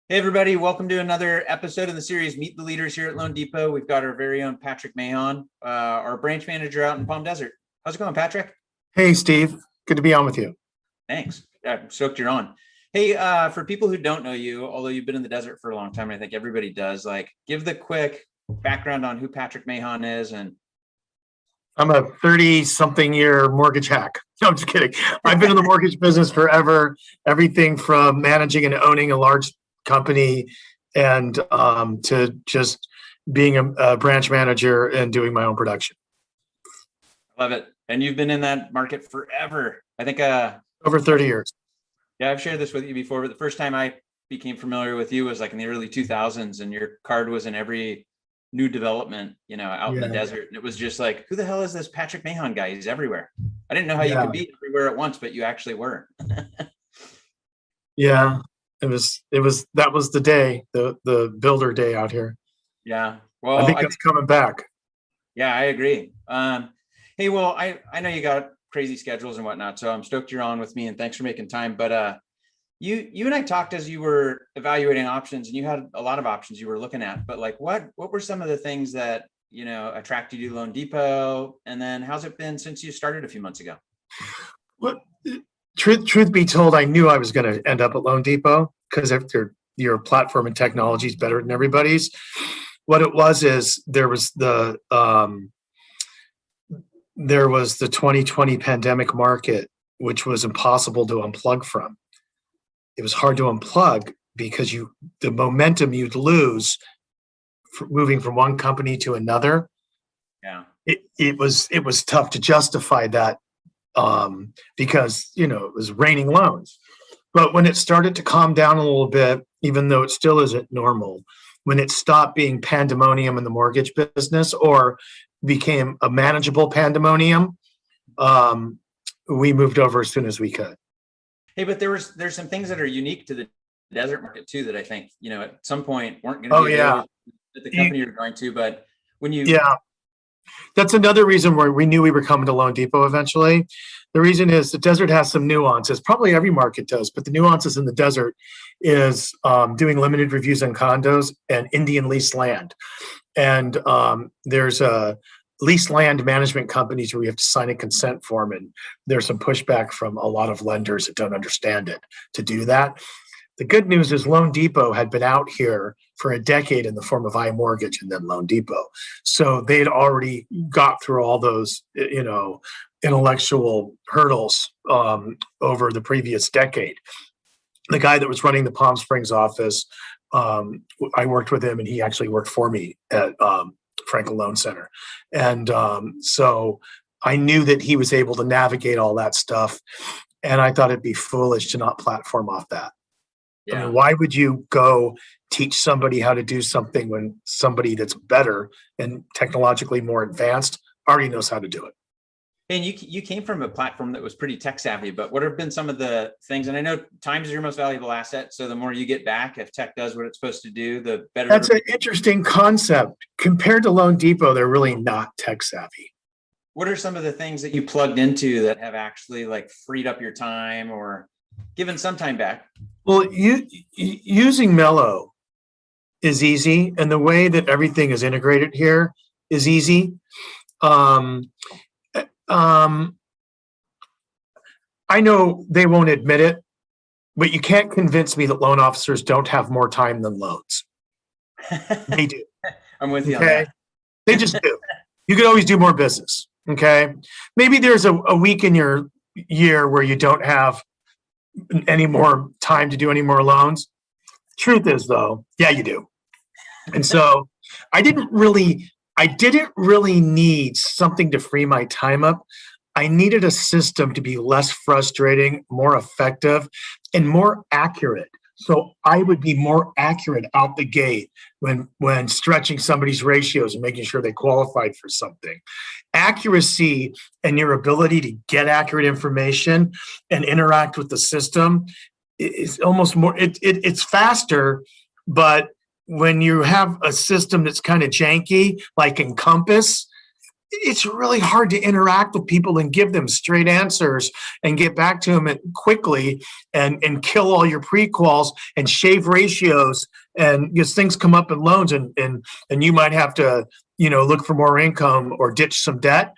Hey, everybody. Welcome to another episode in the series Meet the Leaders here at loanDepot. We've got our very own Patrick Mahon, our branch manager out in Palm Desert. How's it going, Patrick? Hey, Steve. Good to be on with you. Thanks. I'm stoked you're on. Hey, for people who don't know you, although you've been in the desert for a long time, and I think everybody does, give the quick background on who Patrick Mahon is. And I'm a 30-something year mortgage hack. No, I'm just kidding. I've been in the mortgage business forever, everything from managing and owning a large company and to just being a branch manager and doing my own production. Love it. And you've been in that market forever. I think over 30 years. Yeah, I've shared this with you before, but the first time I became familiar with you was like in the early 2000s, and your card was in every new development, out in the desert. And it was just like, who the hell is this Patrick Mahon guy? He's everywhere. I didn't know how you could be everywhere at once, but you actually were. Yeah, that was the day, the builder day out here. Yeah. Well, I think it's coming back. Yeah, I agree. Hey, well, I know you got crazy schedules and whatnot, so I'm stoked you're on with me, and thanks for making time. But you and I talked as you were evaluating options, and you had a lot of options you were looking at. But what were some of the things that attracted you to loanDepot, and then how's it been since you started a few months ago? Well, truth be told, I knew I was going to end up at loanDepot because your platform and technology is better than everybody's. What it was is there was the 2020 pandemic market, which was impossible to unplug from. It was hard to unplug because the momentum you'd lose moving from one company to another. Yeah, it was tough to justify that because it was raining loans. But when it started to calm down a little bit, even though it still isn't normal, when it stopped being pandemonium in the mortgage business or became a manageable pandemonium, we moved over as soon as we could. Hey, but there's some things that are unique to the desert market too that I think at some point weren't going to be available at the company you're going to. But when you that's another reason why we knew we were coming to loanDepot eventually. The reason is the desert has some nuances. Probably every market does, but the nuances in the desert is doing limited reviews on condos and Indian leased land. And there's leased land management companies where you have to sign a consent form, and there's some pushback from a lot of lenders that don't understand it to do that. The good news is loanDepot had been out here for a decade in the form of iMortgage and then loanDepot. So they'd already got through all those, intellectual hurdles over the previous decade. The guy that was running the Palm Springs office, I worked with him, and he actually worked for me at Franklin Loan Center. And so I knew that he was able to navigate all that stuff. And I thought it'd be foolish to not platform off that. Yeah. I mean, why would you go teach somebody how to do something when somebody that's better and technologically more advanced already knows how to do it? And you came from a platform that was pretty tech savvy, but what have been some of the things? And I know time is your most valuable asset. So the more you get back, if tech does what it's supposed to do, the better. That's an interesting concept. Compared to loanDepot, they're really not tech savvy. What are some of the things that you plugged into that have actually freed up your time or given some time back? Well, using Mello is easy, and the way that everything is integrated here is easy. I know they won't admit it, but you can't convince me that loan officers don't have more time than loans. They do. I'm with you on that. They just do. You could always do more business. Okay. Maybe there's a week in your year where you don't have any more time to do any more loans. Truth is, though, yeah, you do. And so I didn't really need something to free my time up. I needed a system to be less frustrating, more effective, and more accurate. So I would be more accurate out the gate when stretching somebody's ratios and making sure they qualified for something. Accuracy and your ability to get accurate information and interact with the system is almost more, it's faster, but when you have a system that's kind of janky, like Encompass, it's really hard to interact with people and give them straight answers and get back to them quickly and kill all your prequals and shave ratios, and because things come up in loans and you might have to, look for more income or ditch some debt.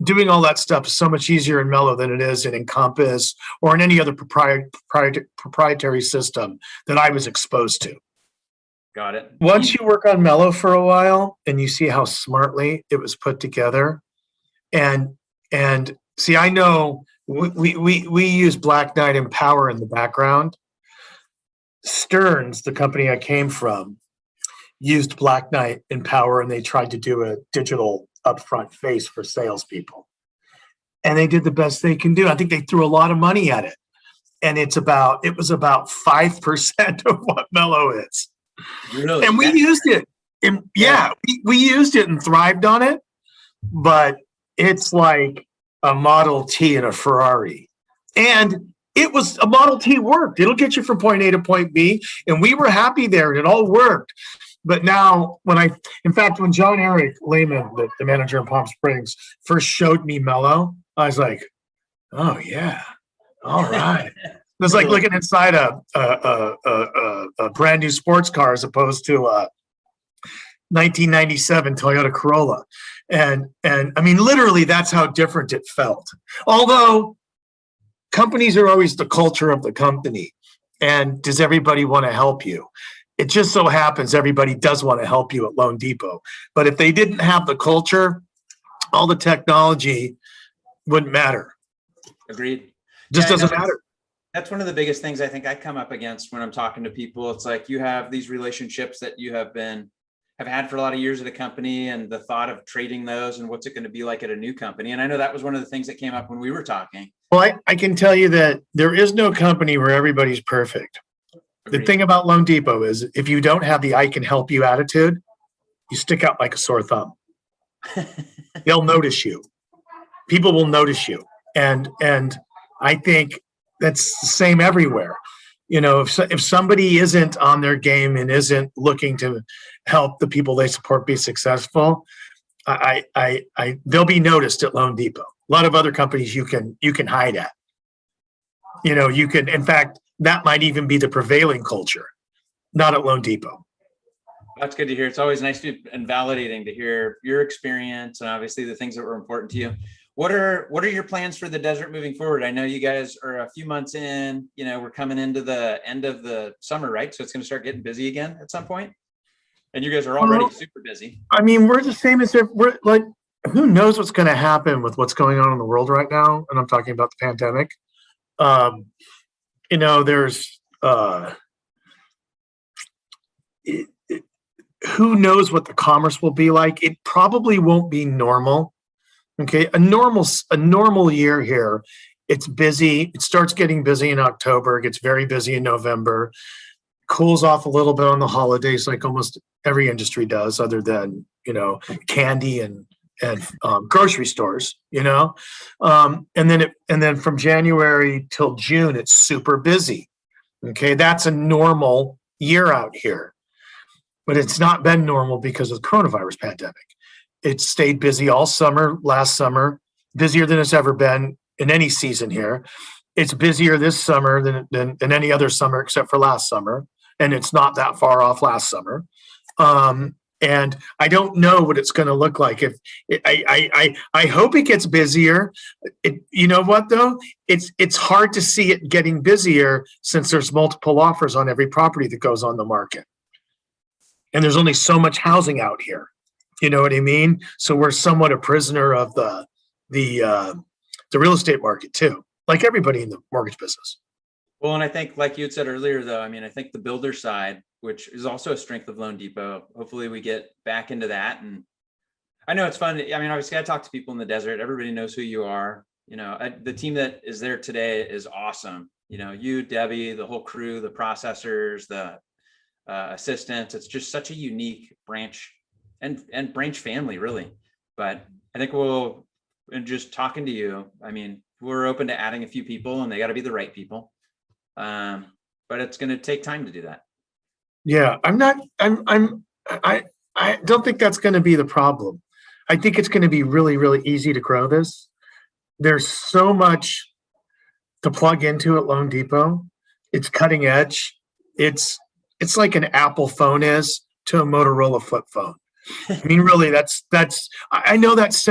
Doing all that stuff is so much easier in Mello than it is in Encompass or in any other proprietary system that I was exposed to. Got it. Once you work on Mello for a while and you see how smartly it was put together, and see, I know we use Black Knight and Power in the background. Stearns, the company I came from, used Black Knight and Power, and they tried to do a digital upfront face for salespeople, and they did the best they can do. I think they threw a lot of money at it, and it was about 5% of what Mello is. Really? And we used it. And we used it and thrived on it, but it's like a Model T and a Ferrari. And it was a Model T worked. It'll get you from point A to point B. And we were happy there and it all worked. But now when John Eric Lehman, the manager in Palm Springs, first showed me Mello, I was like, oh yeah, all right. It's like looking inside a brand new sports car as opposed to a 1997 Toyota Corolla. And I mean, literally, that's how different it felt. Although companies are always the culture of the company. And does everybody want to help you? It just so happens everybody does want to help you at loanDepot. But if they didn't have the culture, all the technology wouldn't matter. Agreed. Just doesn't matter. That's one of the biggest things I think I come up against when I'm talking to people. It's like you have these relationships that you have had for a lot of years at a company, and the thought of trading those and what's it going to be like at a new company. And I know that was one of the things that came up when we were talking. Well, I can tell you that there is no company where everybody's perfect. Agreed. The thing about loanDepot is if you don't have the I can help you attitude, you stick out like a sore thumb. They'll notice you. People will notice you. And I think that's the same everywhere. If somebody isn't on their game and isn't looking to help the people they support be successful, they'll be noticed at loanDepot. A lot of other companies you can hide at. You can, in fact, that might even be the prevailing culture, not at loanDepot. That's good to hear. It's always nice and validating to hear your experience and obviously the things that were important to you. What are your plans for the desert moving forward? I know you guys are a few months in, we're coming into the end of the summer, right? So it's going to start getting busy again at some point. And you guys are already super busy. I mean, we're the same as we're like, who knows what's going to happen with what's going on in the world right now? And I'm talking about the pandemic. There's who knows what the commerce will be like? It probably won't be normal. Okay, a normal year here. It's busy. It starts getting busy in October. It gets very busy in November. Cools off a little bit on the holidays, like almost every industry does, other than candy and grocery stores. And then from January till June, it's super busy. Okay, that's a normal year out here, but it's not been normal because of the coronavirus pandemic. It stayed busy all summer, last summer, busier than it's ever been in any season here. It's busier this summer than any other summer except for last summer. And it's not that far off last summer. And I don't know what it's going to look like. I hope it gets busier. You know what, though? It's hard to see it getting busier since there's multiple offers on every property that goes on the market. And there's only so much housing out here. You know what I mean? So we're somewhat a prisoner of the real estate market too, like everybody in the mortgage business. Well, and I think, like you had said earlier, though, I mean, I think the builder side, which is also a strength of loanDepot, hopefully we get back into that. And I know it's fun. I mean, obviously, I talk to people in the desert. Everybody knows who you are. The team that is there today is awesome. You, Debbie, the whole crew, the processors, the assistants. It's just such a unique branch. And branch family, really. But I think and just talking to you, I mean, we're open to adding a few people, and they got to be the right people. But it's going to take time to do that. Yeah, I don't think that's going to be the problem. I think it's going to be really, really easy to grow this. There's so much to plug into at loanDepot. It's cutting edge. It's like an Apple phone is to a Motorola flip phone. I mean, really, I know that's,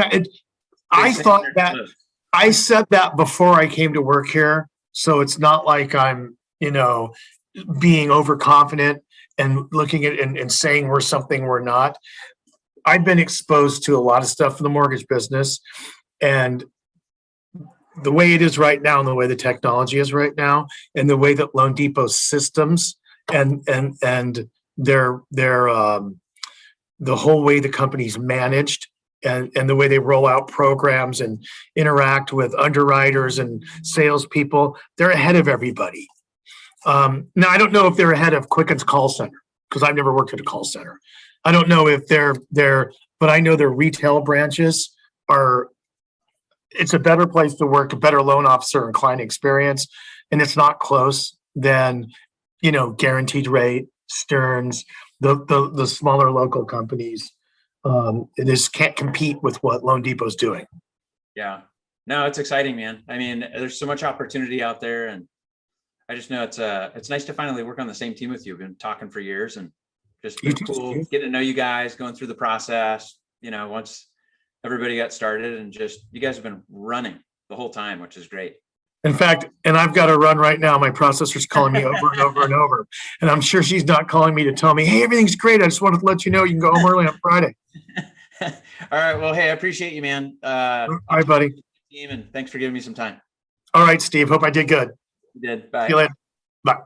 I said that before I came to work here. So it's not like I'm, being overconfident and looking at and saying we're something we're not. I've been exposed to a lot of stuff in the mortgage business, and the way it is right now and the way the technology is right now and the way that loanDepot's systems and their the whole way the company's managed and the way they roll out programs and interact with underwriters and salespeople, they're ahead of everybody. Now, I don't know if they're ahead of Quicken's call center because I've never worked at a call center. I don't know if they're, but I know their retail branches are, it's a better place to work, a better loan officer and client experience. And it's not close than, Guaranteed Rate, Stearns, the smaller local companies. It just can't compete with what loanDepot's doing. Yeah, no, it's exciting, man. I mean, there's so much opportunity out there, and I just know it's nice to finally work on the same team with you. We've been talking for years, and just been cool getting to know you guys, going through the process. Once everybody got started, and just you guys have been running the whole time, which is great. In fact, and I've got to run right now. My processor's calling me over and over and over, and I'm sure she's not calling me to tell me, "Hey, everything's great. I just wanted to let you know you can go home early on Friday." All right. Well, hey, I appreciate you, man. All right, buddy. Team, and thanks for giving me some time. All right, Steve. Hope I did good. You did. Bye. See you later. Bye.